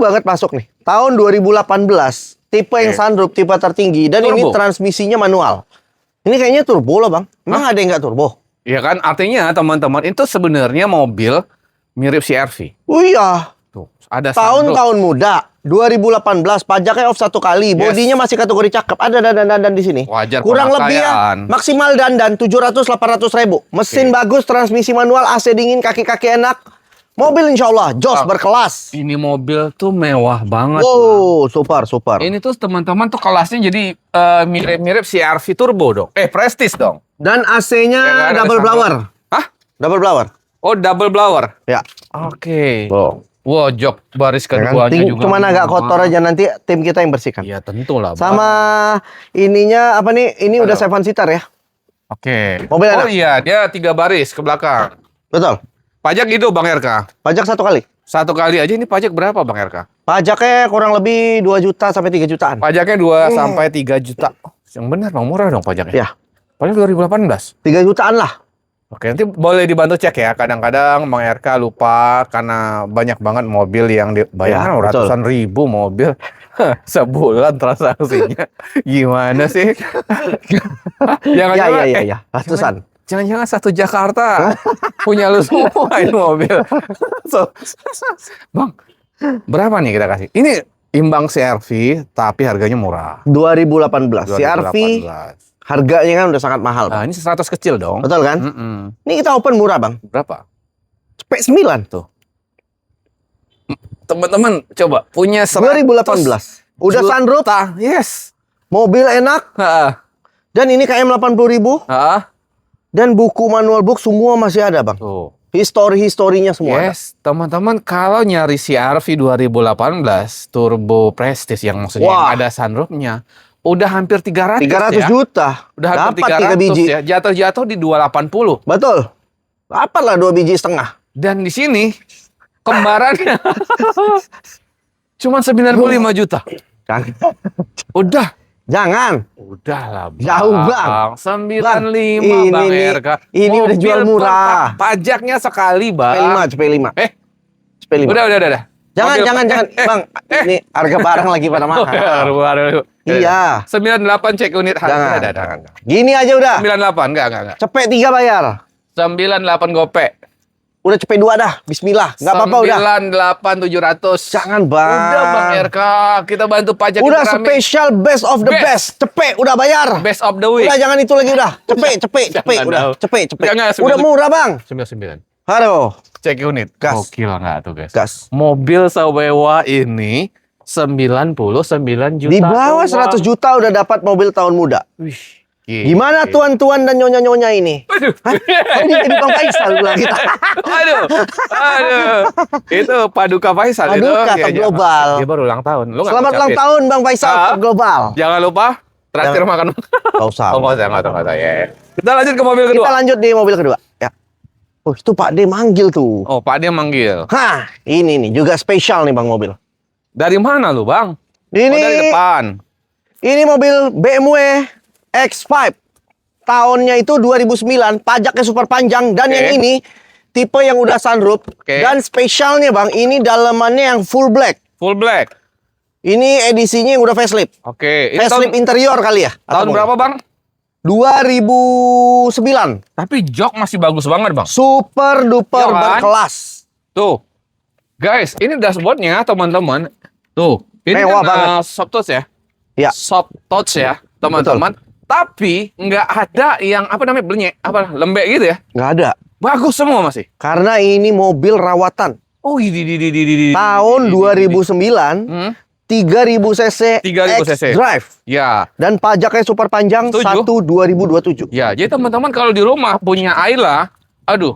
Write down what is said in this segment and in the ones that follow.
banget masuk nih. Tahun 2018, tipe yang sunroof, tipe tertinggi. Dan ini Turbo. transmisinya manual. Ini kayaknya turbo loh bang. Emang ada yang nggak turbo? Ya kan, artinya teman-teman itu sebenarnya mobil mirip CR-V. Oh iya. Tuh, ada sunroof. Tahun muda. 2018, pajaknya off 1 kali. Bodinya masih kategori cakep. Ada dandan di sini. Wajar, Kurang lebih pemakaian. ya. Maksimal dandan 700-800 ribu. Mesin bagus, transmisi manual, AC dingin, kaki-kaki enak. Mobil insya Allah, jos berkelas. Ini mobil tuh mewah banget. Wow, super. Ini tuh teman-teman tuh kelasnya jadi mirip-mirip CR-V Turbo dong. Prestige dong. Dan AC-nya Ya kan, ada double sunroof. blower. Hah? Double blower. Oh, double blower. Ya. Oke. Tuh. Wow, jok baris Ya kan? keduanya juga. Cuman agak kotor aja, nanti tim kita yang bersihkan. Iya, tentu lah. Bang. Sama ininya apa nih? Ini udah 7 seater ya. Oke. Mobil Oh enak. iya, dia 3 baris ke belakang. Betul. Pajak itu Bang RK. Pajak 1 kali. 1 kali aja ini pajak berapa Bang RK? Pajaknya kurang lebih 2 juta sampai 3 jutaan. Pajaknya 2 sampai 3 juta. Yang benar Bang, murah dong pajaknya. Ya, Pajak 2018. 3 jutaan lah. Oke, nanti boleh dibantu cek ya. Kadang-kadang Bang RK lupa karena banyak banget mobil yang dibayar Ya, betul. ratusan ribu mobil. Sebulan transaksinya. Gimana sih? Jangan-jangan, Ya. Ratusan. Jangan-jangan satu Jakarta punya lu semua ini mobil. Bang, berapa nih kita kasih? Ini imbang CR-V tapi harganya murah. 2018. CR-V 2018. harganya kan udah sangat mahal. Nah, Bang. ini 100 kecil dong. Betul kan? Ini kita open murah bang. Berapa? Cepet 9. Tuh. Teman-teman coba punya 2018. Udah juta. sunroof. Yes. Mobil enak. Dan ini KM 80.000. Dan buku manual book semua masih ada bang. Tuh. Historinya semua ada. Yes, teman-teman kalau nyari CR-V 2018 Turbo Prestige yang maksudnya Wah. yang ada sunroofnya udah hampir 300 300 ya. juta. Udah hampir Dapat 3 biji. ya. Jatuh-jatuh di 280. Betul. Dapat lah 2 biji setengah. Dan di sini kembarannya cuma 95 juta. Udah. Jangan. Udahlah bang. Jauh, Bang. 95 Bang, Bang ini RK. ini udah jual murah. Pajaknya sekali bang. CP5. Eh, CP5. udah. Jangan, Mobil- Bang. Ini harga barang lagi pada mahal. Iya. 98 cek unit harga. Jangan. Gini aja udah. 98 enggak. Cepet 3 bayar. 98 gopek. Udah cepet 2 dah. Bismillah. Enggak apa-apa udah. 98 700. Jangan, Bang. Udah Bang RK, kita bantu pajak Udah kita rame. spesial best of the best. Cepet udah bayar. Best of the week. Udah jangan itu lagi udah. Cepet. Jangan Udah. tahu. Cepet. Enggak, Udah murah, Bang. 99. Aduh. Cek unit. Gas. Gokil enggak tuh, guys? Gas. Mobil sewa ini 99 juta. Di bawah doang. 100 juta udah dapat mobil tahun muda. Wih. Gimana tuan-tuan dan nyonya-nyonya ini? Aduh. Hah? Oh, ini jadi Bang Faisal pula kita. Aduh. Itu Paduka Faisal itu. Paduka Ya, Top Global. Dia baru ulang tahun. Lu nggak Selamat ulang ngucapin? tahun Bang Faisal Ah. Top Global. Jangan lupa traktir makan. Gak usah. Oh, nggak usah. Ya. Kita lanjut ke mobil kedua. Kita lanjut di mobil kedua. Ya. Oh, itu Pak D manggil tuh. Oh, Pak dia manggil. Hah, ini nih juga spesial nih Bang mobil. Dari mana lu, Bang? Ini Oh, dari depan. Ini mobil BMW X5. Tahunnya itu 2009, pajaknya super panjang dan Oke. yang ini tipe yang udah sunroof Oke. dan spesialnya Bang, ini dalemannya yang full black. Full black. Ini edisinya yang udah facelift. Oke. Ini Facelift interior kali ya? tahun Atau berapa, Bang? 2009. Tapi jok masih bagus banget, Bang. Super duper Iya kan? berkelas. Tuh. Guys, ini dashboardnya, teman-teman. Tuh. Ini Mewah kan banget. soft touch ya? Ya. Soft touch ya, teman-teman. Tapi nggak ada yang apa namanya belnyek, apa lembek gitu ya? Nggak ada. Bagus semua masih. Karena ini mobil rawatan. Oh, di. Tahun 2009, 3000 cc 3000 cc. X-Drive. Ya, Dan pajaknya super panjang Setuju. 1/2027. ya. Jadi teman-teman kalau di rumah punya Ayla, aduh,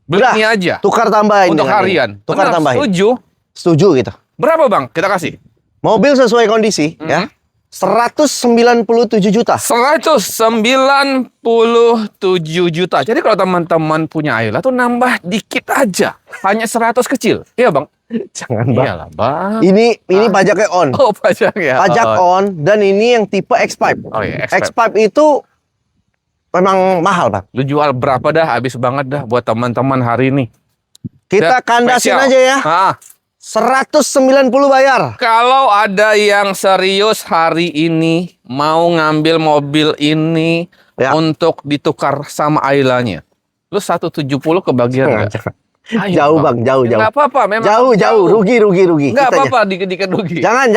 beli Udah, ini aja Tukar tambahin. untuk dengan harian. ini. Tukar Benar, tambahin. Setuju. Setuju gitu. Berapa Bang? Kita kasih. Mobil sesuai kondisi ya. 197 juta. 197 juta. Jadi kalau teman-teman punya Ayla tuh nambah dikit aja. Hanya 100 kecil. Iya Bang? Jangan Bang. Iyalah Bang. Ini pajaknya on. Oh pajak ya. Pajak on dan ini yang tipe X5. Oh iya, X5. X5 itu memang mahal, Bang. Lu jual berapa dah? Habis banget dah buat teman-teman hari ini. Kita Ya, kandasin spesial. aja ya. Ah, 190 bayar. Kalau ada yang serius hari ini mau ngambil mobil ini Ya. untuk ditukar sama Ailanya, lu 170 kebagian nggak? Ayo, Jauh bang, jauh. Nggak apa-apa, memang Jauh. Rugi. Nggak Kita apa-apa, dikit-dikit rugi. Jangan,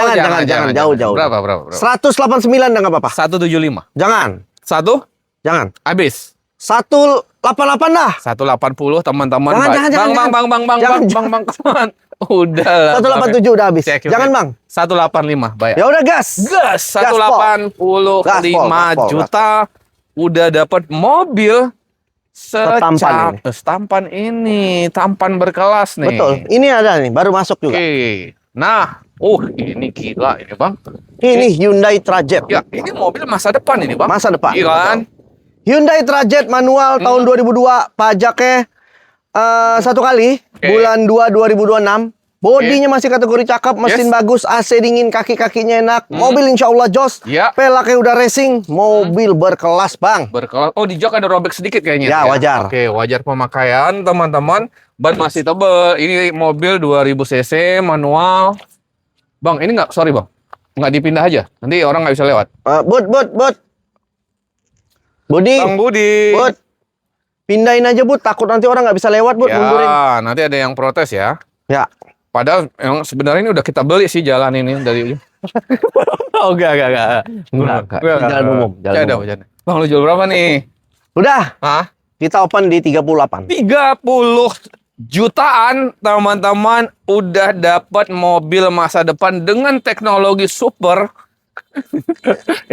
jauh. Berapa? 189 dah nggak apa-apa. 175. Jangan. Jangan. Habis. 188 dah. 180 teman-teman. Jangan. Bang. Udah lah. 187 udah habis. Cek, Jangan bang. 185 bayar. Ya udah gas. Gas 185 Gaspol. juta udah dapat mobil Setampan setampan ini, tampan berkelas nih. Betul. Ini ada nih, baru masuk juga. Oke. Nah, ini gila ini, Bang. Ini Hyundai Trajet. Ya, ini mobil masa depan ini, Bang. Masa depan. Iya kan? Hyundai Trajet manual tahun 2002, pajaknya satu kali, bulan 2 2026. Bodinya masih kategori cakep, mesin bagus, AC dingin, kaki-kakinya enak. Mobil insya Allah jos. Ya. Pelaknya udah racing, mobil berkelas bang. Berkelas. Oh, di jok ada robek sedikit kayaknya. Ya, wajar. Oke, wajar pemakaian, teman-teman. Ban masih tebel. Ini mobil 2000 cc manual. Bang, ini sorry bang. Nggak dipindah aja. Nanti orang nggak bisa lewat. Bud. Budi. Bang Budi. Bud. Pindahin aja Bud, takut nanti orang nggak bisa lewat Bud, mundurin. Ya, nanti ada yang protes ya. Ya. Padahal emang sebenarnya ini udah kita beli sih jalan ini dari. Oh, enggak. Enggak. Jalan umum. Bercanda. Bang, lu jual berapa nih? Udah, Hah? kita open di 38. 30 jutaan, teman-teman, udah dapat mobil masa depan dengan teknologi super.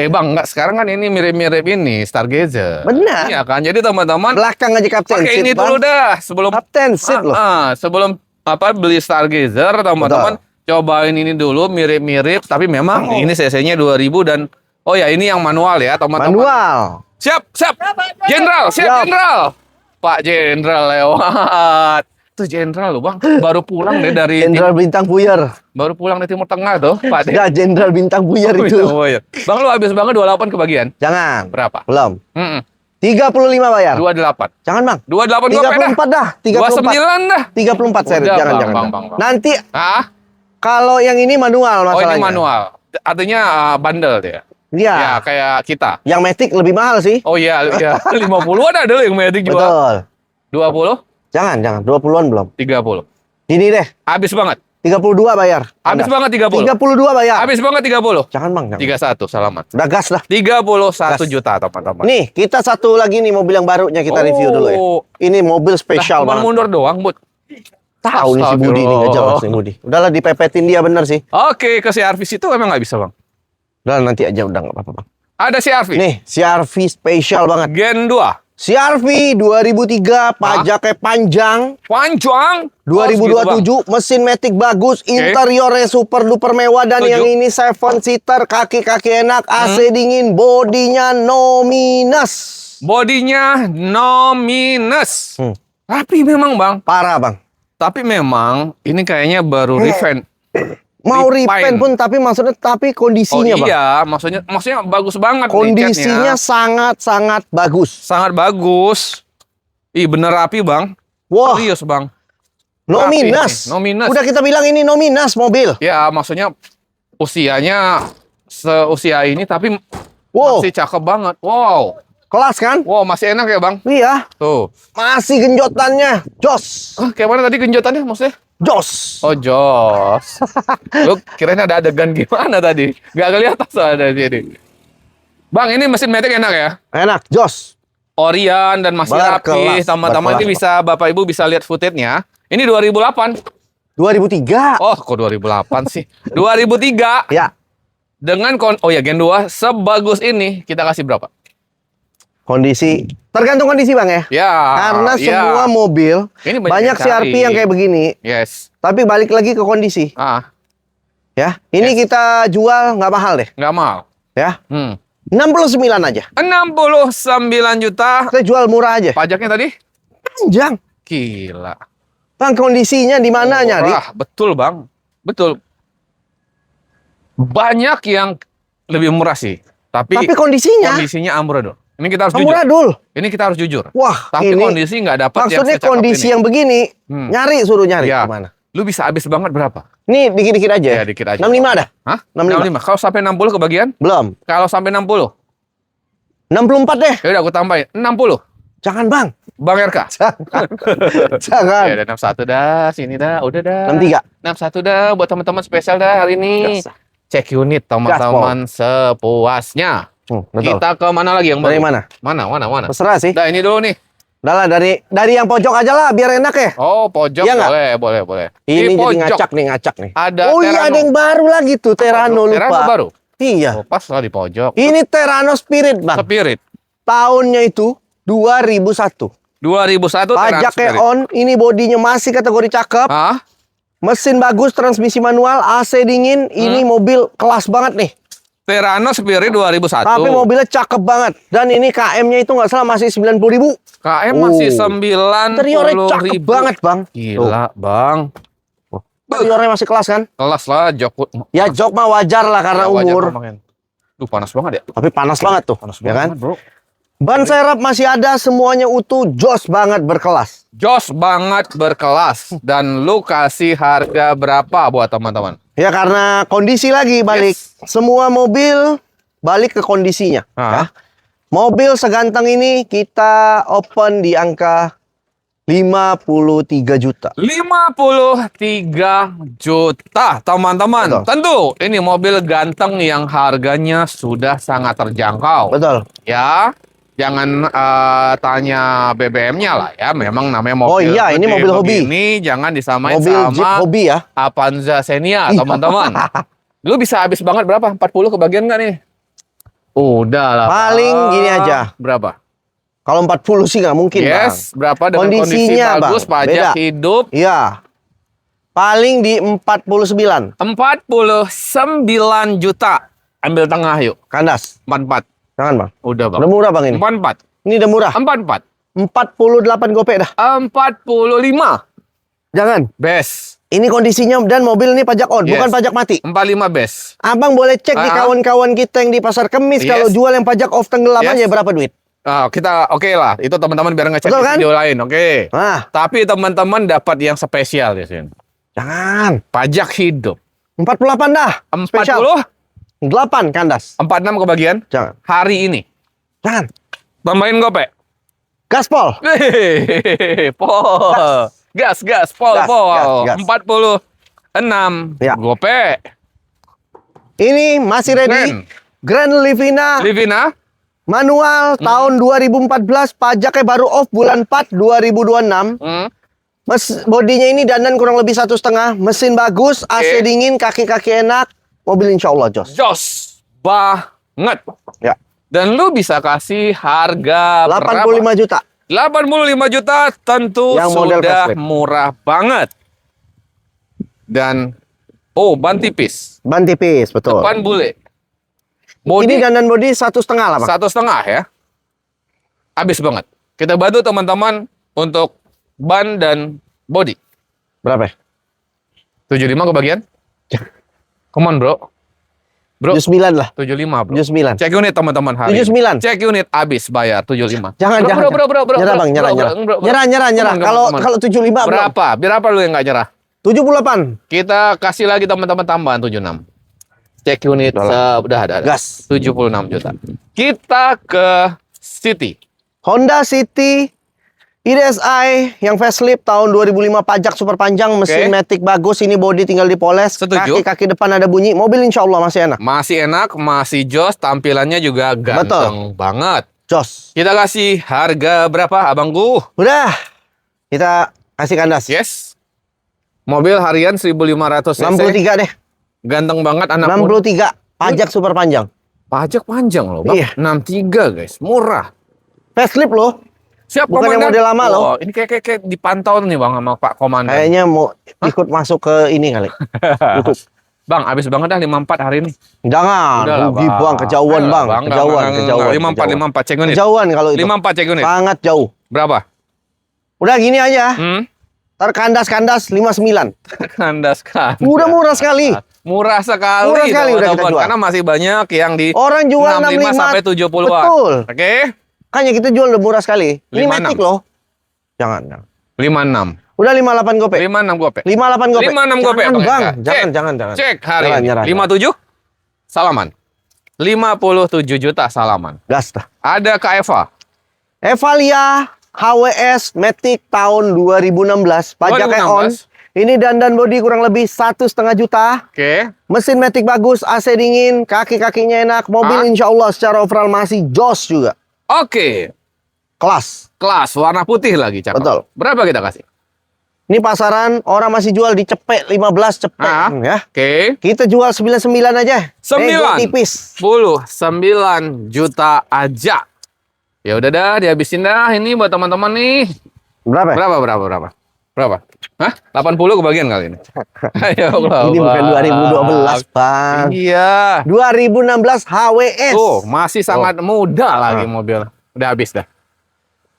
Bang, enggak, sekarang kan ini mirip-mirip ini Stargazer. Benar. Iya kan? Jadi teman-teman Belakang aja Captain pakai Seat, ini Bang. dulu dah sebelum Captain Seat loh. sebelum beli Stargazer, teman-teman cobain ini dulu mirip-mirip, tapi memang ini cc-nya 2000 dan oh ya ini yang manual ya, teman-teman. Manual. Siap. Jenderal, Siap. Jenderal. Pak Jenderal lewat. Tuh Jenderal loh, Bang. Baru pulang deh dari Jenderal Bintang Buyar. baru pulang dari Timur Tengah tuh, Pak. Enggak, Jenderal Bintang Buyar itu. Bang, lu habis banget 28 kebagian. Jangan. Berapa? Belum. 35 bayar. 28. Jangan, Bang. 28 gua peda. 34 dah. 29 dah. 34 seri. Udah, Jangan. Bang. Nanti Hah? kalau yang ini manual Oh, masalahnya. ini manual. Artinya bundle dia. Iya. Ya, kayak kita. Yang Matic lebih mahal sih. Oh iya. 50-an ada loh yang Matic jual. Betul. 20? Jangan. 20-an belum. 30. Ini deh. Habis banget. 32 bayar. Habis Anda. banget 30. 32 bayar. Habis banget 30. Jangan, Bang. Jangan. 31, selamat. Udah gas dah. 31 Gas. juta, teman-teman. Nih, kita satu lagi nih mobil yang barunya kita review dulu ya. Ini mobil spesial Cuma banget. mundur doang, Bud. Tahu nih si Budi nih, nggak jelas nih Budi. Udahlah dipepetin dia bener sih. Oke, ke CR-V itu emang nggak bisa, Bang. Udah nanti aja udah nggak apa-apa, Bang. Ada CR-V. Nih, CR-V spesial banget. Gen 2. CR-V 2003, pajaknya panjang. Panjang. 2027, mesin Matic bagus, interiornya super duper mewah dan Setuju. yang ini 7 seater, kaki-kaki enak, AC dingin, bodinya no minus. Bodinya no minus. Tapi memang, Bang. Parah, Bang. Tapi memang ini kayaknya baru revamp. Mau Repaint. repaint pun tapi kondisinya, Bang. Iya, maksudnya bagus banget nih Kondisinya catnya. sangat-sangat bagus. Sangat bagus. Ih, bener rapi, Bang. Wah, Serius, Bang. no rapi minus. nih, no minus. Udah kita bilang ini no minus mobil. Ya, maksudnya usianya seusia ini tapi Wow, masih cakep banget. Wow. kelas kan? Wow, masih enak ya, Bang? Iya, Tuh. masih genjotannya. Jos. Kayak mana tadi genjotannya maksudnya? Jos. Oh, jos. Lu kirain ada adegan gimana tadi? Nggak kelihatan soalnya dari sini. Bang, ini mesin Matic enak ya? Enak, jos. Orian dan masih rapi. Berkelas, Teman-teman ini berkelas, Bapak Ibu bisa lihat footage-nya. Ini 2008. 2003. Oh, kok 2008 sih? 2003. Ya, Dengan Gen 2 sebagus ini kita kasih berapa? kondisi tergantung kondisi, Bang ya. Ya. Karena ya. semua mobil Ini banyak yang CR-V cari. yang kayak begini, Yes. tapi balik lagi ke kondisi. Ya, ini kita jual nggak mahal deh. Nggak mahal. Ya, 69 aja. 69 juta. Kita jual murah aja. Pajaknya tadi? Panjang. Gila. Bang, kondisinya di mana nyari? Murah. Betul, Bang. Betul. Banyak yang lebih murah sih. Tapi kondisinya amburadul. Ini kita harus jujur. amburadul. Ini kita harus jujur. Wah, Tapi ini kondisi nggak dapat yang maksudnya secakep kondisi ini. yang begini, nyari suruh nyari Ya. kemana? Lu bisa habis banget berapa? Ini dikit-dikit aja. Ya, dikit aja. 65 dah. Hah? 65. Kalau sampai 60 kebagian? Belum. Kalau sampai 60? 64 deh. Ya udah aku tambahin 60. Jangan, Bang. Bang RK. Jangan. Ya udah 61 dah, sini dah, udah dah. 63. 61 dah buat teman-teman spesial dah hari ini. Gas. Cek unit teman-teman sepuasnya. Betul. Kita ke mana lagi yang Dari baru? mana? Mana? Terserah sih. Nah, ini dulu nih. Udah lah, dari yang pojok aja lah biar enak ya. Oh, pojok Iya nggak? boleh. Ini Di jadi ngacak nih. Ada Oh iya, Terrano. ada yang baru lagi tuh, Terrano lupa. Terrano baru. Iya. Oh, pas lah di pojok. Ini Terrano Spirit, Bang. Spirit. Tahunnya itu 2001. 2001 Terrano Pajaknya Spirit. on, ini bodinya masih kategori cakep. Hah? Mesin bagus, transmisi manual, AC dingin. Ini mobil kelas banget nih. Terrano Spirit 2001. Tapi mobilnya cakep banget. Dan ini KM-nya itu nggak salah masih 90.000. KM masih 90.000. Interiornya cakep banget, Bang. Gila, Bang. Interiornya masih kelas kan? Kelas lah jok. Ya jok mah wajar lah karena Ya, wajar umur. ngomongin. Duh, panas banget ya. Tapi panas banget tuh. Panas ya kan? banget, Bro. Ban serep masih ada, semuanya utuh, jos banget berkelas. Jos banget berkelas. Dan lu kasih harga berapa buat teman-teman? Ya karena kondisi lagi balik. Yes. Semua mobil balik ke kondisinya. Ah. Ya. Mobil seganteng ini kita open di angka 53 juta. 53 juta, teman-teman. Betul. Tentu, ini mobil ganteng yang harganya sudah sangat terjangkau. Betul. Ya, jangan tanya BBM-nya lah ya. Memang namanya mobil. Oh iya, ini gede mobil hobi. begini, jangan disamain Mobil Jeep sama hobi ya. Avanza Xenia, Iya. teman-teman. Lu bisa habis banget berapa? 40 kebagian nggak nih? Udah lah. Paling Bang. gini aja. Berapa? Kalau 40 sih nggak mungkin, Yes, berapa dengan kondisi Kondisinya, bagus, Bang, pajak beda. hidup? Bang. Iya. Paling di 49. 49 juta. Ambil tengah yuk. Kandas. 44. Jangan, Bang. Udah, Bang. Udah murah, Bang, ini. 44. Ini udah murah. 44. 48 gopek dah. 45. Jangan. Best. Ini kondisinya dan mobil ini pajak on, Yes. bukan pajak mati. 45 best. Abang boleh cek di kawan-kawan kita yang di Pasar Kemis. Yes. Kalau jual yang pajak off tenggelam Yes. aja berapa duit? Kita oke lah. Itu teman-teman biar ngecek Betul di kan? video lain. Oke. Nah, Tapi teman-teman dapat yang spesial ya, Sin. jangan. Pajak hidup. 48 dah. Spesial. 40. 8 kandas. 46 kebagian. Jangan. Hari ini. Jangan. Tambahin gopek. Gaspol. Hehehe, Pol. Gas, Pol. Gas, gas. 46 Ya. gopek. Ini masih ready. Grand Livina Livina, manual tahun 2014, pajaknya baru off bulan 4 2026. Bodinya ini dandan kurang lebih 1,5, mesin bagus, AC Oke. dingin, kaki-kaki enak, mobil insya Allah jos. jos banget. Ya. Dan lu bisa kasih harga 85 juta. 85 juta tentu Yang model sudah facelift. murah banget. Dan ban tipis, Ban tipis, betul. depan bule. Ini Bodi dandan bodi 1,5 lah, Bang. 1,5 ya. Habis banget. Kita bantu teman-teman untuk ban dan bodi. Berapa? 75 kebagian? Come on, bro. Bro, 79 lah. 75, bro. 79. Cek unit teman-teman hari ini. 79. Cek unit habis bayar 75. Jangan, jangan. Bro. Nyerah, Bang, nyerah. Nyerah. Kalau 75 belum. Berapa? Berapa lu yang nggak nyerah? 78. Kita kasih lagi teman-teman tambahan 76. Cek unit udah ada. Gas. 76 juta. Kita ke City. Honda City IDSi yang facelift tahun 2005, pajak super panjang, mesin matic bagus, ini bodi tinggal dipoles, Setuju. kaki depan ada bunyi, mobil insya Allah masih enak. Masih enak, masih jos, tampilannya juga ganteng banget. Jos. Kita kasih harga berapa, abangku? Udah, kita kasih kandas. Yes. Mobil harian 1.500 cc. 63 deh. Ganteng banget anak muda. 63, pajak super panjang. Pajak panjang loh, Bang. Iya. 63, guys. Murah. Facelift loh. Siap, Bukan yang Komandan. model lama loh. Wah, ini kayak dipantau nih, Bang, sama Pak Komandan. Kayaknya mau ikut masuk ke ini kali. Ikut. Bang, habis banget dah 54 hari ini. Jangan, Udah lah, rugi Bang, kejauhan Ayolah, Bang, kejauhan. 54 cek unit. Kejauhan kalau itu. 54 cek unit. Sangat jauh. Berapa? Udah gini aja. Hmm? Kandas 59. Kandas kan. Udah murah sekali. Murah sekali. Murah sekali udah kita teman-teman. jual. Karena masih banyak yang di Orang jual 65 sampai 70-an. Betul. Oke? Makanya kita jual udah murah sekali. Ini 56. matic loh. Jangan. 56. Udah 58 gope. 56 gope. 58 gope. 56 gope. Jangan, Bang. Cek. Jangan. Cek hari Jangan, ini. nyerah. 57 salaman. 57 juta salaman. Gas dah. Ada Kak Eva. Evalia HWS Matic tahun 2016. Pajaknya on. 2016. Ini dandan body kurang lebih 1,5 juta. Oke. Mesin Matic bagus, AC dingin, kaki-kakinya enak. Mobil insya Allah secara overall masih jos juga. Oke. Kelas. Kelas warna putih lagi, cakep. Betul. Berapa kita kasih? Ini pasaran orang masih jual di cepek 15 cepek ya. Oke. Kita jual 99 aja. 9. Nego tipis. 9 juta aja. Ya udah dah, dihabisin dah ini buat teman-teman nih. Berapa? Berapa? Hah? 80 kebagian kali ini. Ayo, Ini bukan 2012, Bang. Iya. 2016 HWS. Tuh, masih sangat muda lagi mobil. Udah habis dah.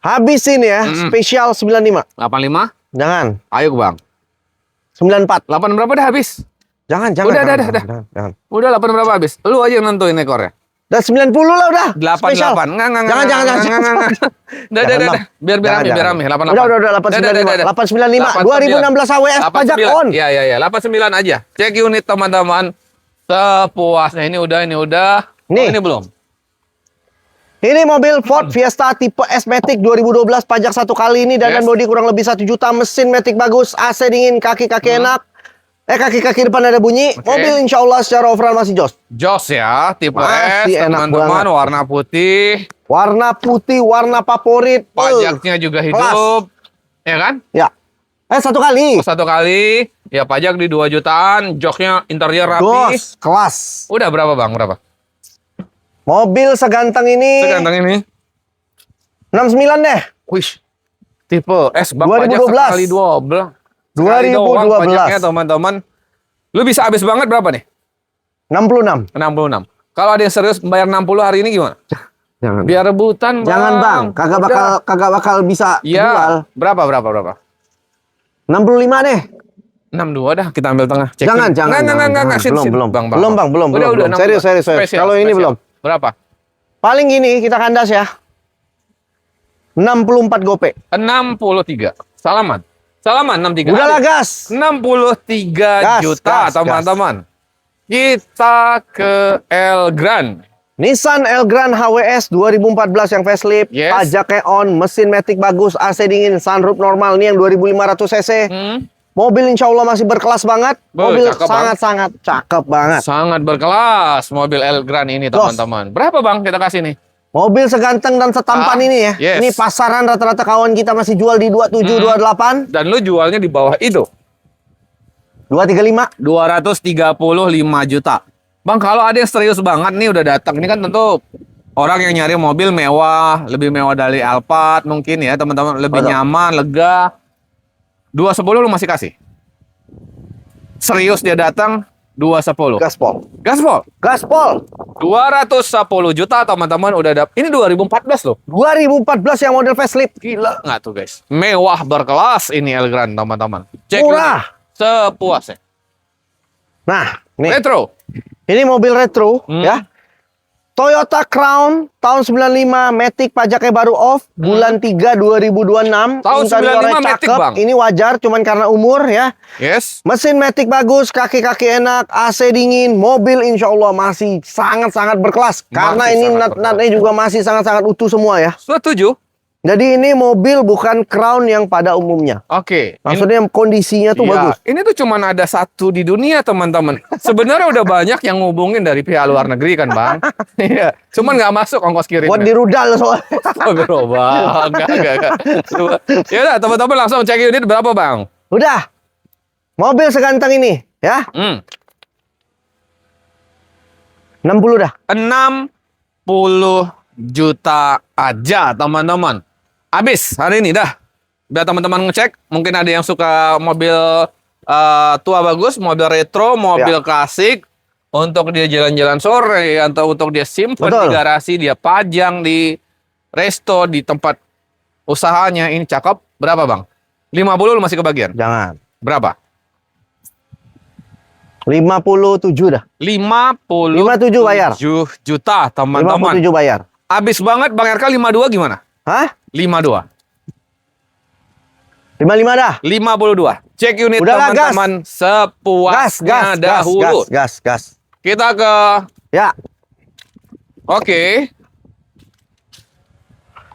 Habisin ya, spesial 95. 85? Jangan. Ayo, Bang. 94. 8 berapa dah habis? Jangan. Udah. Jangan. Udah 8 berapa habis? Lu aja yang nentuin ekornya. Udah 90 lah udah. 88. Spesial. Enggak. Jangan. Udah. Biar rame. 88. Udah 895. 895. 2016 HWS pajak on. Iya. 89 aja. Cek unit teman-teman. Sepuasnya. Ini udah. Nih. Oh, ini belum. Ini mobil Ford Fiesta tipe S Matic 2012 pajak 1 kali ini dan bodi kurang lebih 1 juta, mesin Matic bagus, AC dingin, kaki-kaki enak. Kaki-kaki depan ada bunyi. Mobil insya Allah secara overall masih jos. Jos ya, tipe Masih S, enak teman-teman, banget. warna putih. Warna putih, warna favorit. Pajaknya juga hidup. Ya kan? Ya. 1 kali. 1 kali. Ya pajak di 2 jutaan. Joknya interior rapi. Jos, kelas. Udah berapa, Bang? Berapa? Mobil seganteng ini. Seganteng ini. 69 deh. Wih. Tipe S, Bang. 2012. Pajak sekali 12. Sekali doang 2012. pajaknya, teman-teman. Lu bisa habis banget berapa nih? 66. 66. Kalau ada yang serius bayar 60 hari ini gimana? Jangan. Biar rebutan, Bang. Jangan, Bang. Kagak bakal bisa ya. jual. Berapa? 65 deh. 62 dah, kita ambil tengah. Cek Jangan. Enggak. Sip. Belum, Bang. Belum. Udah. Serius. Spesial, Kalau ini spesial. belum. Berapa? Paling gini kita kandas ya. 64 gope. 63. Salaman 63. Udahlah gas. 63 Gas, juta, teman-teman. Kita ke Elgrand. Nissan Elgrand HWS 2014 yang facelift, Yes. pajaknya on, mesin Matic bagus, AC dingin, sunroof normal. Ini yang 2500 cc. Mobil insya Allah masih berkelas banget. Mobil cakep, sangat cakep banget. Sangat berkelas mobil Elgrand ini, teman-teman. Berapa, Bang, kita kasih nih? Mobil seganteng dan setampan ini ya. Yes. Ini pasaran rata-rata kawan kita masih jual di 27, 28, Dan lu jualnya di bawah itu. 235. 235 juta. Bang, kalau ada yang serius banget nih udah datang. Ini kan tentu orang yang nyari mobil mewah, lebih mewah dari Alphard mungkin ya, teman-teman. Lebih Betul. nyaman, lega. 210 lu masih kasih? Serius dia datang, 210. Gaspol. Gaspol. 210 juta, teman-teman, udah dapat. Ini 2014 loh. 2014 yang model facelift. Gila nggak tuh, guys? Mewah berkelas ini Elgrand, teman-teman. Cek Murah. ini. Sepuasnya. Nah, nih. Retro. Ini mobil retro ya. Toyota Crown tahun 95, Matic pajaknya baru off, bulan 3 2026. Tahun Interiornya 95 Matic, cakep. Bang. Ini wajar cuman karena umur ya. Yes. Mesin Matic bagus, kaki-kaki enak, AC dingin, mobil insya Allah masih sangat-sangat berkelas. Karena Masih ini sangat nut-nutnya juga masih sangat-sangat utuh semua ya. Setuju. Jadi ini mobil bukan Crown yang pada umumnya. Oke. Maksudnya kondisinya tuh Iya, bagus. ini tuh cuman ada satu di dunia, teman-teman. Sebenarnya udah banyak yang ngubungin dari pihak luar negeri kan, Bang? Iya. Cuman nggak masuk ongkos kirim. Buat di rudal soalnya. Bro, Bang. Enggak. Ya udah, teman-teman langsung cek unit berapa, Bang? Udah. Mobil seganteng ini ya. 60 dah. 60 juta aja, teman-teman. Habis hari ini dah. Biar teman-teman ngecek, mungkin ada yang suka mobil tua bagus, mobil retro, mobil klasik, untuk dia jalan-jalan sore atau untuk dia simpan di garasi, dia pajang di resto, di tempat usahanya. Ini cakep. Berapa, Bang? 50 lu masih kebagian? Jangan. Berapa? 57 dah. 57 bayar. 57 juta, teman-teman. 57 bayar. Habis banget, Bang RK 52 gimana? Hah? 52. 55 dah. 52. Cek unit Udahlah, gas. teman-teman Gas, sepuasnya dahulu. gas. Kita ke Ya. oke.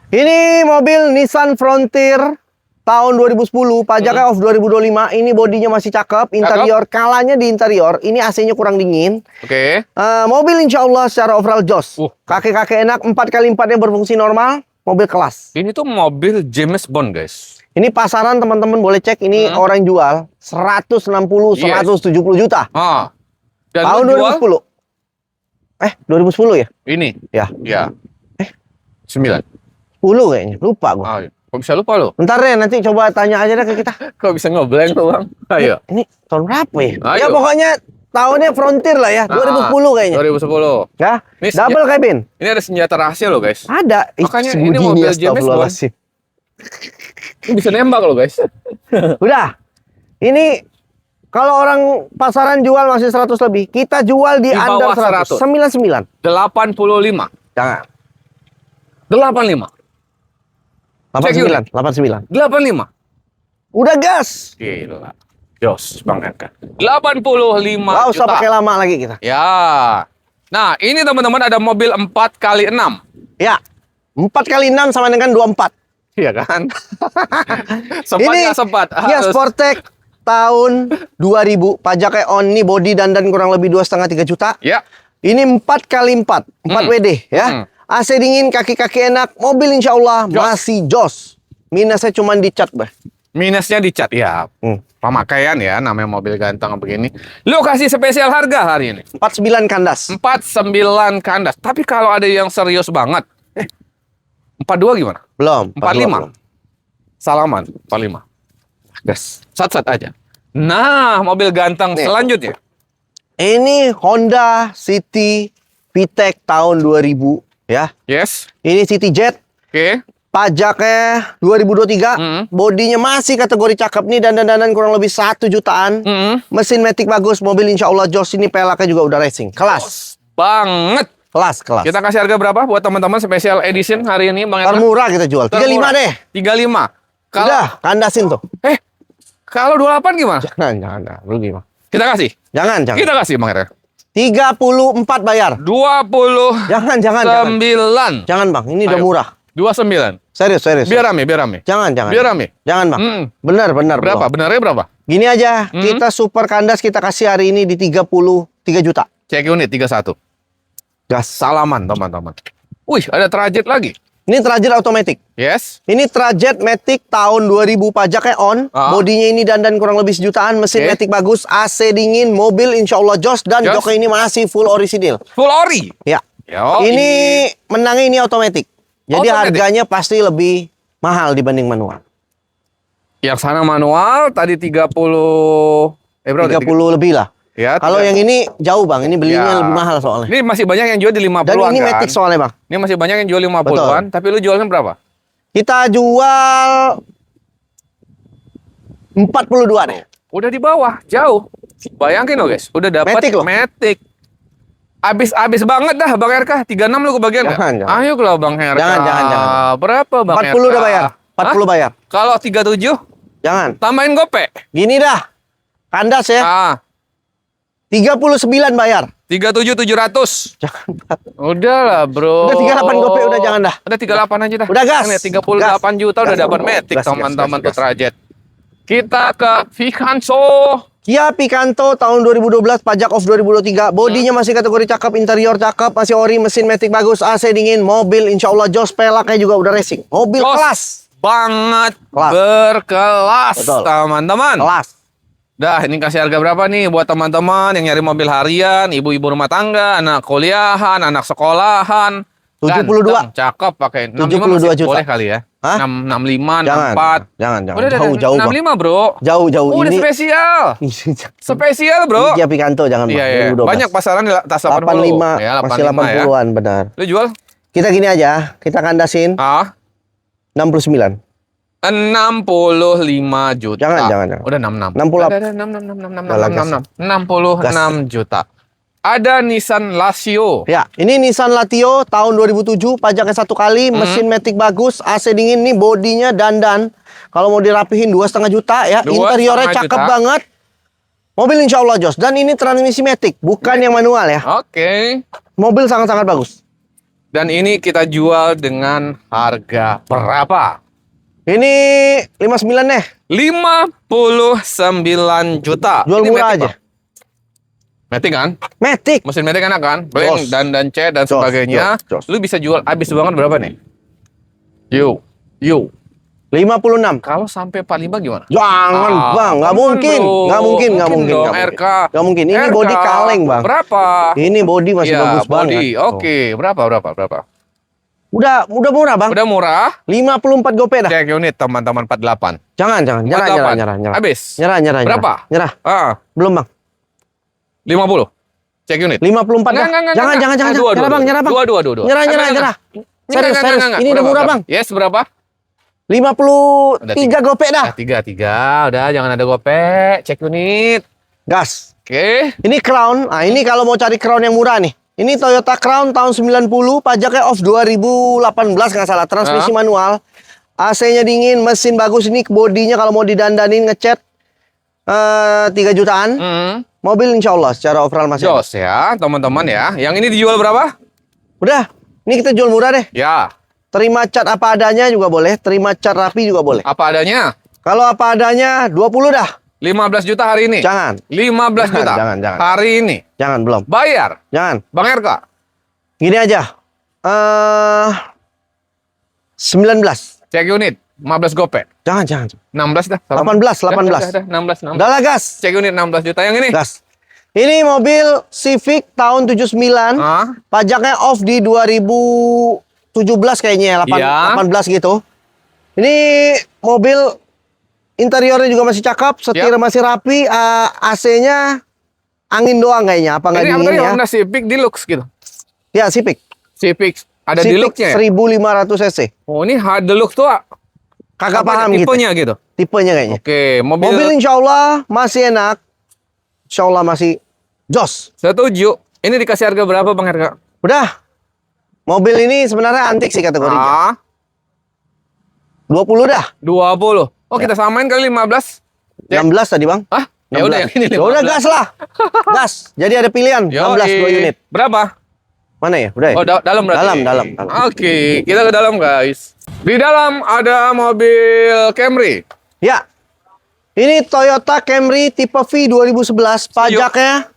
Ini mobil Nissan Frontier tahun 2010, pajaknya off 2025. Ini bodinya masih cakep, interior kalanya di interior. Ini AC-nya kurang dingin. Oke. Mobil insya Allah secara overall jos. Kaki-kaki enak, 4x4-nya berfungsi normal. Mobil kelas. Ini tuh mobil James Bond, guys. Ini pasaran teman-teman boleh cek. Ini orang jual 160, 170 juta. Dan Tahun lu jual 2010. 2010 ya? ini. Ya. Ya. 9. 10 kayaknya. Lupa gua. Kok bisa lupa lo? Bentar deh, nanti coba tanya aja deh ke kita. Kok bisa ngeblank tuh, Bang? Ayo. Ini tahun berapa ya? Ayo. Ya pokoknya tahunnya Frontier lah ya. 2010 kayaknya. 2010. Ya. Ini Double cabin. Ini ada senjata rahasia lo, guys. Ada. Makanya Sembunyi ini mobil ya, James Bond. astagfirullahaladzim. Ini bisa nembak lo, guys. Udah. Ini kalau orang pasaran jual masih 100 lebih, kita jual di under bawah 100. 99. 85. Jangan. 85. Cek 89. 89. 85. Udah gas. Gila. Jos, Bang Erka. 85 Gak usah juta. pakai lama lagi kita. Ya. Nah, ini teman-teman ada mobil 4x6. Ya. 4x6 sama dengan 24. Iya kan? Sempat Ini nggak sempat? Kia Harus. Sportage tahun 2000. Pajaknya on nih, body dan kurang lebih 2,5-3 juta. Ya. Ini 4x4. 4 WD ya. AC dingin, kaki-kaki enak. Mobil insya Allah Jos. masih jos. Minusnya cuma dicat, bah. Minusnya dicat. Ya, Hmm. pemakaian ya, namanya mobil ganteng begini. Lu kasih spesial harga hari ini. 49 kandas. 49 kandas. Tapi kalau ada yang serius banget, 42 gimana? Belum. 45. belum. Salaman, 45. Gas. Sat-sat aja. Nah, mobil ganteng Nih. selanjutnya. Ini Honda City VTEC tahun 2000 ya. Yes. Ini City Jet. Oke. Pajaknya 2023. Bodinya masih kategori cakep nih, dandan kurang lebih 1 jutaan. Mesin matic bagus, mobil insya Allah jos. Ini pelaknya juga udah racing. Kelas. Banget. Kelas. Kita kasih harga berapa buat teman-teman special edition hari ini, Bang Erna? Termurah kita jual. 35 deh. 35. Kalau Udah, kandasin tuh. kalau 28 gimana? Jangan. Rugi, Bang. Kita kasih. Jangan. Kita kasih, Bang Erna. 34 bayar. 29. Jangan, Bang. Ini udah Ayo. murah. 29. Serius. Biar rame. Jangan. Biar rame. Jangan, Bang. Benar. Berapa? Bro. Benarnya berapa? Gini aja, kita super kandas kita kasih hari ini di 33 juta. Cek unit 31. Gas. Salaman, teman-teman. Wih, ada Trajet lagi. Ini Trajet automatic. Yes. Ini Trajet Matic tahun 2000, pajaknya on. Bodinya ini dandan kurang lebih sejutaan. Mesin Oke. Matic bagus, AC dingin, mobil insya Allah jos. Dan Jos. joknya ini masih full orisinil. Full ori. Ya. Yo, Ini menangnya ini automatic. Jadi Automatic. harganya pasti lebih mahal dibanding manual. yang sana manual tadi 30 berapa? 30 lebih lah. Ya. Kalau yang ini jauh, Bang. Ini belinya Ya. lebih mahal soalnya. Ini masih banyak yang jual di 50-an Dan ini kan? Matic soalnya, Bang. Ini masih banyak yang jual 50-an, tapi lu jualnya berapa? Kita jual 42 deh. Udah di bawah, jauh. Bayangin loh, guys. Udah dapat Matic loh. Matic. Abis banget dah Bang RK. 36 lu kebagian nggak? Jangan. Ayo lah Bang RK. Jangan. Berapa Bang 40 RK? udah bayar. 40 Hah? bayar. Kalau 37, Jangan. tambahin gope. Gini dah. Kandas ya. 39 bayar. 37.700. Jangan. Udah lah, Bro. Udah 38 gope udah, jangan dah. Udah 38 aja dah. Udah gas. Ini 38 juta udah Gas. dapat Matic Gas, teman-teman gas. tuh Trajet. Kita ke Vicanso. Kia Picanto tahun 2012, pajak off 2023. Bodinya masih kategori cakep, interior cakep, masih ori, mesin matic bagus, AC dingin, mobil insya Allah jos, pelaknya juga udah racing. Mobil Jos kelas. banget, Kelas. berkelas, Betul. teman-teman. Kelas. Dah, ini kasih harga berapa nih buat teman-teman yang nyari mobil harian, ibu-ibu rumah tangga, anak kuliahan, anak sekolahan. 72. Ganteng, cakep pakai 72 masih juta. boleh kali ya. Hah? 65, Jangan. 64. Jangan. Udah, Jauh, Bang. 65, Bro. Jauh. Udah Ini spesial. Spesial, Bro. Kia Picanto, jangan, Bang. Iya, iya. 2012. Banyak pasaran di atas 80. 85, Ya, masih 85 ya. 80-an, benar. Lu jual? Kita gini aja, kita kandasin 69. 65 juta. Jangan. Udah 66. 68. Ada 66 juta. Ada Nissan Lazio. Ya, ini Nissan Latio tahun 2007, pajaknya 1 kali, mesin matic bagus, AC dingin nih, bodinya dandan. Kalau mau dirapihin 2,5 juta ya. 2,5 Interiornya cakep juta. banget. Mobil insya Allah jos. Dan ini transmisi matic, bukan yang manual ya. Oke. Mobil sangat-sangat bagus. Dan ini kita jual dengan harga berapa? Ini 59 deh. 59 juta. Jual Ini murah Matic, aja. Bang. Matic kan? Matic. Mesin Matic enak kan? Blank Jos. dan C dan Jos, sebagainya. jos, jos. Lu bisa jual habis banget berapa nih? Yuk. 56. Kalau sampai 45 gimana? Jangan bang, nggak mungkin, nggak mungkin, nggak mungkin, dong, nggak mungkin. RK. Nggak mungkin. Ini RK, body kaleng bang. Berapa? Ini body masih Iya, bagus body. banget. Oke, berapa? Udah murah bang. Udah murah. 54 gopay dah. Cek unit teman-teman 48. Jangan, nyerah. Habis. Nyerah. Berapa? Nyerah. Ah, Belum bang. 50. Cek unit. 54 dah. Jangan. Nyerah bang. Dua. Nyerah. Serius. Ini udah murah bang. Yes, berapa? 53 gopay dah. Tiga. Udah, jangan ada gope. Cek unit. Gas. Oke. Ini Crown. Nah, ini kalau mau cari Crown yang murah nih. Ini Toyota Crown tahun 90, pajaknya off 2018 nggak salah. Transmisi manual. AC-nya dingin, mesin bagus. Ini bodinya kalau mau didandanin ngecat 3 jutaan. Mobil insya Allah secara overall masih ada. Jos ya, teman-teman ya. Yang ini dijual berapa? Udah, ini kita jual murah deh. Ya, Terima cat apa adanya juga boleh. Terima cat rapi juga boleh. apa adanya. Kalau apa adanya 20 dah. 15 juta hari ini. Jangan. 15 juta. Jangan. Hari ini. Jangan, belum. Bayar. Jangan. Bang RK. Gini aja. 19. Cek unit. 15 gope. Jangan. 16 dah. 18. Dah, 16. Udah lah gas. Cek unit 16 juta yang ini. Gas. Ini mobil Civic tahun 79. Ah, Pajaknya off di 2017 kayaknya ya, Iya. 18 gitu. Ini mobil interiornya juga masih cakep, setir masih rapi, AC-nya angin doang kayaknya, apa nggak ini apa dingin tadi? ya? Honda Civic Deluxe gitu. Ya, Civic. Civic. Ada Civic Deluxe-nya ya? 1500 cc. Oh, ini hard Deluxe tuh. Kagak Apa paham gitu. tipenya gitu. Tipenya kayaknya. Oke, Mobil insya Allah masih enak. Insya Allah masih jos. Setuju. Ini dikasih harga berapa Bang RK? Udah. Mobil ini sebenarnya antik sih kategorinya. 20 dah. 20. Oh, kita samain kali 15. 16 tadi, Bang. Ah, ya udah yang ini 15. Ya udah gas lah. Gas. Jadi ada pilihan 16 2 unit. Berapa? Mana ya? Udah ya? Oh, dalam berarti. Dalam. Oke, kita ke dalam, guys. Di dalam ada mobil Camry. Ya. Ini Toyota Camry tipe V 2011, pajaknya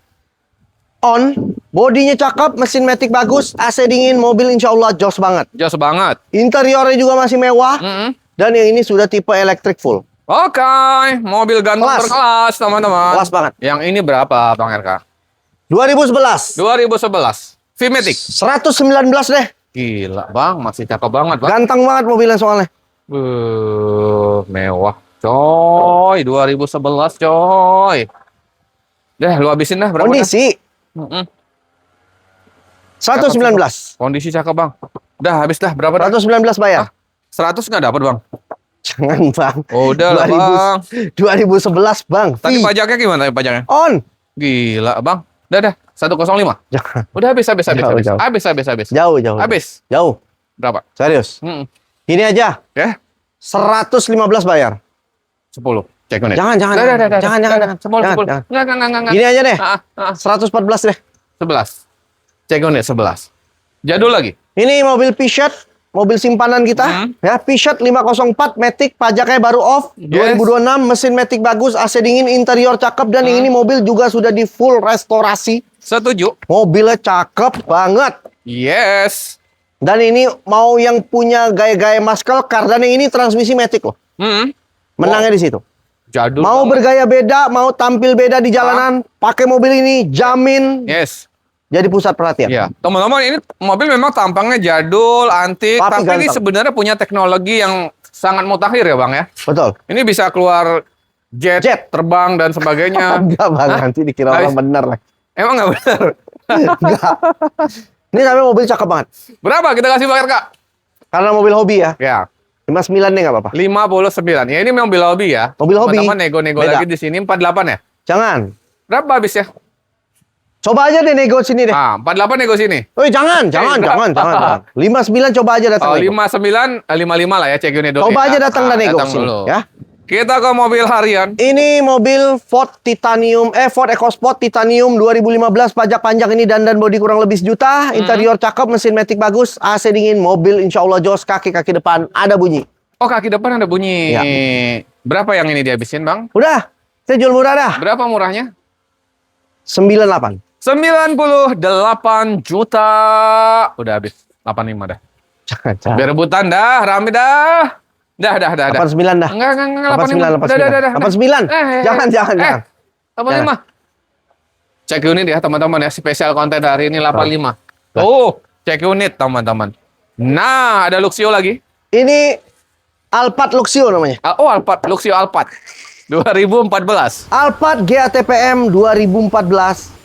on, bodinya cakep, mesin matic bagus, AC dingin, mobil insya Allah jos banget. Jos banget. Interiornya juga masih mewah, Mm-mm. dan yang ini sudah tipe electric full. Oke, mobil gantung Kelas. berkelas, teman-teman. Kelas banget. Yang ini berapa, Bang RK? 2011, 2011. V-Matic. 119 deh. Gila, Bang. Masih cakep banget, Bang. Ganteng banget mobilnya soalnya. Mewah. Coy, 2011, coy. Dah, lu habisin dah. Berapa dah? Kondisi Mm-mm. 119. Kondisi cakep, Bang. Udah, habis dah. Berapa dah? 119 bayar. 100 nggak dapat, Bang? Jangan bang. Oh, udah lah, Bang. 2011 bang. Tadi Ih, pajaknya gimana tadi pajaknya? on. Gila, Bang. Udah. 105. Jangan. Udah habis. Jauh. Habis. Jauh. Habis. Jauh. Berapa? Serius. Mm-mm. Ini aja. Ya? 115 bayar. 10. Cek menit. Jangan. Jangan. Jangan. 10. Enggak. Gini aja deh. 11. 114 deh. Cek unit 11. Jadul lagi. Ini mobil Peugeot, mobil simpanan kita. Ya, Peugeot 504 Matic, pajaknya baru off. Yes. 2026, mesin Matic bagus, AC dingin, interior cakep, dan yang ini mobil juga sudah di full restorasi. Setuju. Mobilnya cakep banget. Yes. Dan ini mau yang punya gaya-gaya muscle car, dan yang ini transmisi Matic loh. Menangnya di situ. Jadul. Mau banget. bergaya beda, mau tampil beda di jalanan, pakai mobil ini jamin Yes. jadi pusat perhatian. Ya, teman-teman, ini mobil memang tampangnya jadul, antik, Tapi tapi ini ganteng. sebenarnya punya teknologi yang sangat mutakhir ya, Bang ya. Betul. Ini bisa keluar jet, terbang dan sebagainya. Enggak bang, nanti dikira orang bener lah. Emang nggak benar? Enggak. Ini namanya mobil cakep banget. Berapa kita kasih Bang RK? Karena mobil hobi ya. Ya, 59 nih nggak apa-apa. 59. Ya ini mobil hobi ya. Mobil hobi. Teman-teman nego-nego Beda. lagi di sini 48 ya. Jangan. Berapa habis ya? Coba aja deh nego sini deh. Ah, 48 nego sini. Woi, jangan. 59 coba aja datang Oh, nego. 59, 55 lah ya cek unit dulu. Coba ya. aja datang dan nego datang sini, dulu. ya. Kita ke mobil harian. Ini mobil Ford EcoSport Titanium 2015, pajak panjang ini dan bodi kurang lebih sejuta, interior cakep, mesin matic bagus, AC dingin, mobil insya Allah jos, kaki depan ada bunyi. Oh, kaki depan ada bunyi. Ya. Berapa yang ini dihabisin, Bang? Udah, saya jual murah dah. Berapa murahnya? 98. 98 juta. Udah habis. 85 dah. Jangan. Biar rebutan dah, rame dah. Dah. 89 dah. Enggak, 89. 89. Jangan. 85. Cek unit ya, teman-teman ya. Spesial konten hari ini 85. Tuh, cek unit, teman-teman. Nah, ada Luxio lagi. Ini Alphard Luxio namanya. Oh, Alphard, Luxio Alphard. 2014. Alphard GATPM 2014.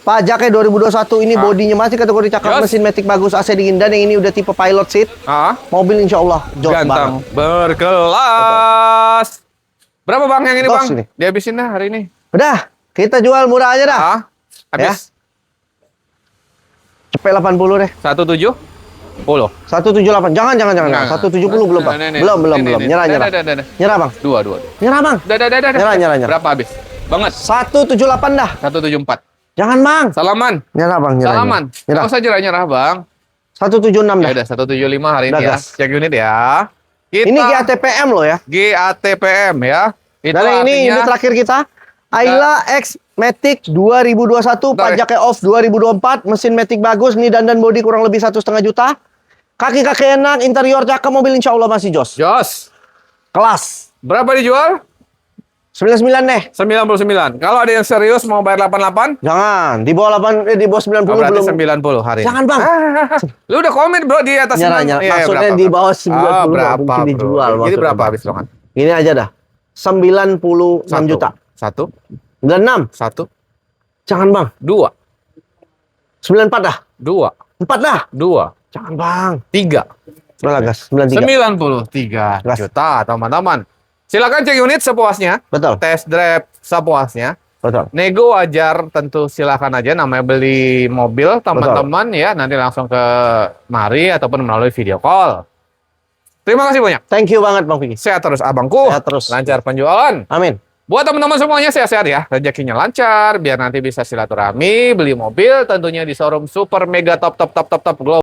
Pajaknya 2021, ini bodinya masih kategori cakep, Yes. mesin matic bagus, AC dingin, dan yang ini udah tipe pilot seat. Ah, Mobil insya Allah jos ganteng, banget. berkelas. Berapa Bang yang ini, Bos Bang? ini. Dihabisin dah hari ini. Udah, kita jual murah aja dah. Ah, habis. Cepet 80 deh. 17. 10. 178. Jangan. Enggak. 170 belum, Bang. Belum. Nyerah. Dah. Nyerah, Bang. Dua. Nyerah, Bang. Dah. Nyerah. Berapa habis? Banget. 178 dah. 174. Jangan, Bang. Salaman. Nyerah, Bang. Salaman. Nyerah. Enggak usah nyerah, Bang. 176 Ya dah. udah 175 hari Udah, ini ya. gas. Cek unit ya. Kita Ini GATPM loh ya. GATPM ya. Itu Dan yang ini artinya terakhir kita. Ayla X Matic 2021, Bentar, pajaknya off 2024, mesin Matic bagus, nih dan bodi kurang lebih 1,5 juta. Kaki enak, interior cakep, mobil insya Allah masih jos. Jos. Kelas. Berapa dijual? 99 deh. 99. Kalau ada yang serius mau bayar 88, Jangan, di bawah 8 di bawah 90 berarti belum. 90 hari ini. Jangan, Bang. Lu udah komit bro di atas Nyerah. 90. Iya, Maksudnya berapa, di berapa? bawah 90 berapa, mungkin bro? dijual. Jadi maksudnya. berapa habis Bang? Ini aja dah. 96 juta. 1, 96. 1, Jangan, Bang. 2, 94 dah. 2, 4 dah. 2, Jangan, Bang. 3. Udah gas, 93. 93 Gas. juta, teman-teman. Silakan cek unit sepuasnya. Betul. Test drive sepuasnya. Betul. Nego wajar tentu silakan aja, namanya beli mobil teman-teman ya, nanti langsung ke mari ataupun melalui video call. Terima kasih banyak. Thank you banget, Bang Vicky. Sehat terus abangku. Sehat terus. Lancar penjualan. Amin. Buat teman-teman semuanya sehat-sehat ya, rezekinya lancar biar nanti bisa silaturahmi, beli mobil tentunya di showroom super mega top global.